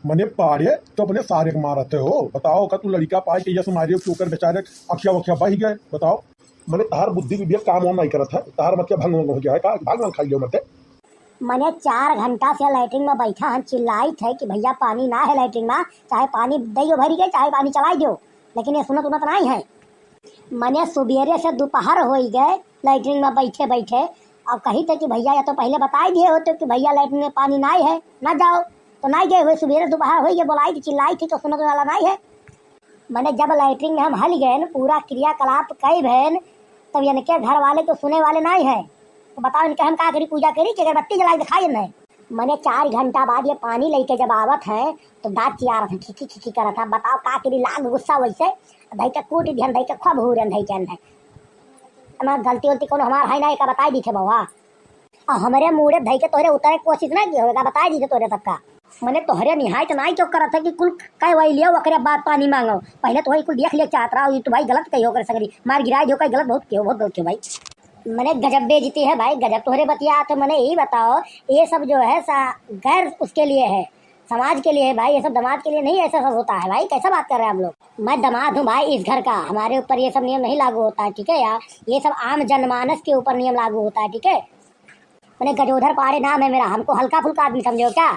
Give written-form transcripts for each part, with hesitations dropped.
मने पाड़े तो अपने सारे के मारते हो। बताओ का तू लड़का पाए के यस मारियो चोकर बेचारे अखिया वखिया बह गए। बताओ मने तार बुद्धि विवेक काम वाम नहीं करत है। तार मतलब भंग हो गया है का भाग भाग खाई लो मत। मैंने 4 घंटा से लैट्रिन में बैठा हम चिल्लाई थे कि भैया पानी ना है लैट्रिन में, चाहे पानी दैयो भरी गए चाहे पानी चलाई दो, लेकिन ये सुनत उनत नहीं है। मैंने सुबेरे से दोपहर हो गए लैट्रिन में बैठे बैठे। अब कही थे कि भैया या तो पहले बता दिए होते कि भैया लैट्रिन में पानी नहीं है ना जाओ, तो नहीं गए हुए। सुबेरे दोपहर हो गए बोलाई थी चिल्लाई थी तो सुनत वाला नहीं है। मैंने जब लैट्रिन में हम हल गए पूरा क्रियाकलाप कई भैन तब इनके घर वाले तो सुने वाले नहीं है। तो बताओ इनके हम का करी पूजा करी कि अगरबत्ती जलाई दिखाई नहीं। मैंने 4 घंटा बाद ये पानी लेके जब आवत है तो दांत चिया रहा था, खिखी खिखी कर था। बताओ का करी लाग गुस्सा वैसे धई के कूट ध्यान धई के खूब हो रहे धई के अंदर हमार गलती वलती कोनो हमार है ना का बताई दी थे बउआ। और हमारे मुड़े धई के तोहरे उतरे की कोशिश नहीं की होगा बताई दी थे तोहरे सबका। मैंने तोहरे निहाय तो नहीं चौक करा था कि कुल कई वही लियो ओकरे बाद पानी मांगो। पहले तो वही कुल देख ले चाहत रहा तो भाई गलत कही होकर संगरी मार गिराई जो कई गलत बहुत क्यों बहुत गलत क्यों भाई। मैंने गजब बेइज्जती है भाई गजब तोहरे बतिया। तो मैंने यही बताओ ये सब जो है गैर उसके लिए है समाज के लिए है भाई, ये सब दामाद के लिए नहीं ऐसा सब होता है भाई। कैसा बात कर रहे हैं आप लोग। मैं दामाद हूँ भाई इस घर का, हमारे ऊपर ये सब नियम नहीं लागू होता है ठीक है यार। ये सब आम जनमानस के ऊपर नियम लागू होता है ठीक है। मैंने गजोधर पाड़े नाम है मेरा, हमको हल्का फुल्का आदमी समझो क्या।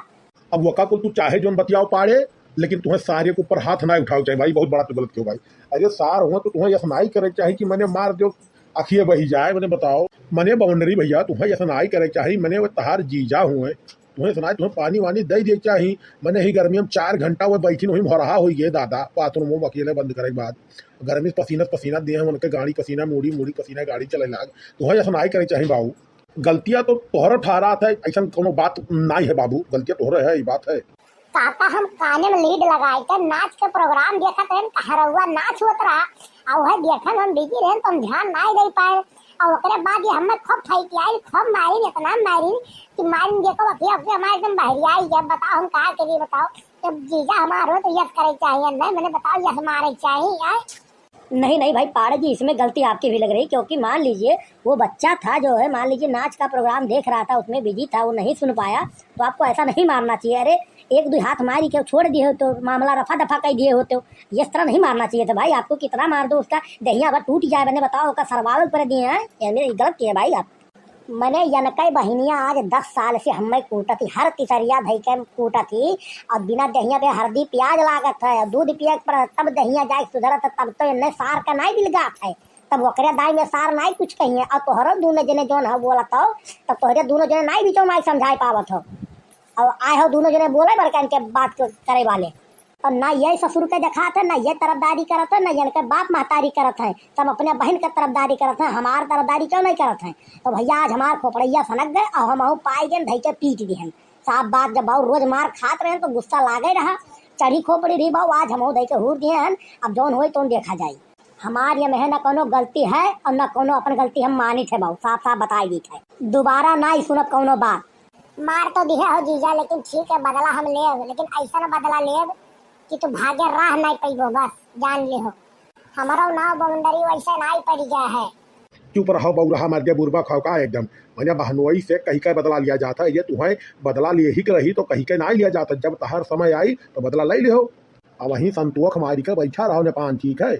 अब वका को तू चाहे जो बतियाओ पाड़े लेकिन तुम्हें सारे के ऊपर हाथ ना उठाओ चाहिए भाई। बहुत बड़ा तो गलत क्यों भाई। अरे सार हुआ तो तुम्हें ऐसा नहीं करे चाहिए कि मैंने मार दो अखिए बही जाए। मैंने बताओ मने बाउंड्री भैया तुम्हें ऐसा नहीं करे चाहिए। मैंने वो तहार जीजा हुए तुम्हें सुना तुम्हें पानी वानी दे दे चाहिए। मैंने ही गर्मी में 4 घंटा वो बैठी वहीं भरहा हो गए दादा बाथरूम में अकेले बंद करे के बाद गर्मी पसीना पसीना दिए हैं उनके गाड़ी पसीना मुड़ी मुड़ी पसीना गाड़ी चले लाग। तुम्हें ऐसा नहीं करे चाहिए बाबू। गलतियां तो तोहरा ठहरा था ऐसा कोनो बात नहीं है बाबू, गलतियां तोहरा है ये बात है। काका हम काने में लीड लगाए थे नाच के प्रोग्राम देखा थे हरहुआ नाच होत रहा और वह देखन हम बिजी रहे तो हम ध्यान नहीं दे पाए। और ओकरे बाद ये हमें खूब ठई आई खूब मारी इतना मारी कि मारी देखो अभी अभी हमारे एकदम बहरी आई। जब बताओ हम कहा के लिए बताओ जब जीजा हमारे हो तो यस करे चाहिए नहीं मैंने बताओ यस मारे चाहिए यार। नहीं नहीं भाई पाड़े जी इसमें गलती आपकी भी लग रही क्योंकि मान लीजिए वो बच्चा था जो है मान लीजिए नाच का प्रोग्राम देख रहा था उसमें बिजी था वो नहीं सुन पाया तो आपको ऐसा नहीं मारना चाहिए। अरे 1-2 हाथ मारी के छोड़ दिए हो तो मामला रफा दफा कर दिए होते हो, इस तरह नहीं मारना चाहिए था भाई। आपको कितना मार दो उसका दहिया भर टूट जाए मैंने बताओ उसका सरवाल पर दिए हैं ये मेरे गलत किए भाई आप। मैंने यनकई बहनियाँ आज 10 साल से हमें कूटा थी हर तिसरिया धई के कूटा थी और बिना दहिया पे हल्दी प्याज लागत है दूध पिया पर तब दहिया जाए सुधरत तब तो इन्हें सार का नहीं बिलगात है तब ओकरे दाई में सार नहीं कुछ कहिए। और तोहरो दोनों जने जोन है बोला तो तब तोहरे दोनों जने नहीं बीचों में समझाई पावत हो और आए हो दोनों जने बोले बड़का इनके बात करे वाले। और ना ये ससुर के दिखाते ना ये तरफदारी करत है ना इनके बाप महतारी करत है सब अपने बहन के तरफदारी करत है हमार तरफदारी क्यों नहीं करत है। तो भैया आज हमार खोपड़ैया सनक गए और हम पाई गए धई के पीट दिहन साफ बात। जब बहु रोज मार खात रहे तो गुस्सा लागे रहा चढ़ी खोपड़ी रही बहु आज हम धई के हूर दिए हैं। अब जौन हो तो देखा जाए हमार ये में न कोनो गलती है और न कोनो अपन गलती हम मानी थे बहु साफ साफ बताई दी थे दोबारा ना ही सुनब कोनो बात। मार तो दिया हो जीजा लेकिन ठीक है बदला हम ले लेकिन ऐसा न बदला ले कि तू भागे राह नहीं पैबो बस जान ले हो हमारा नाव बाउंड्री वैसे नहीं पड़ गया है। चुप रहो बउरहा मर गया बुरबा खाओ का एकदम। मैंने बहनोई से कहीं का बदला लिया जाता है ये तुम्हें बदला लिए ही रही तो कहीं का नहीं लिया जाता। जब तहर समय आई तो बदला ले लियो। अब वहीं संतोख मारी का बैठा रहो नेपान ठीक है।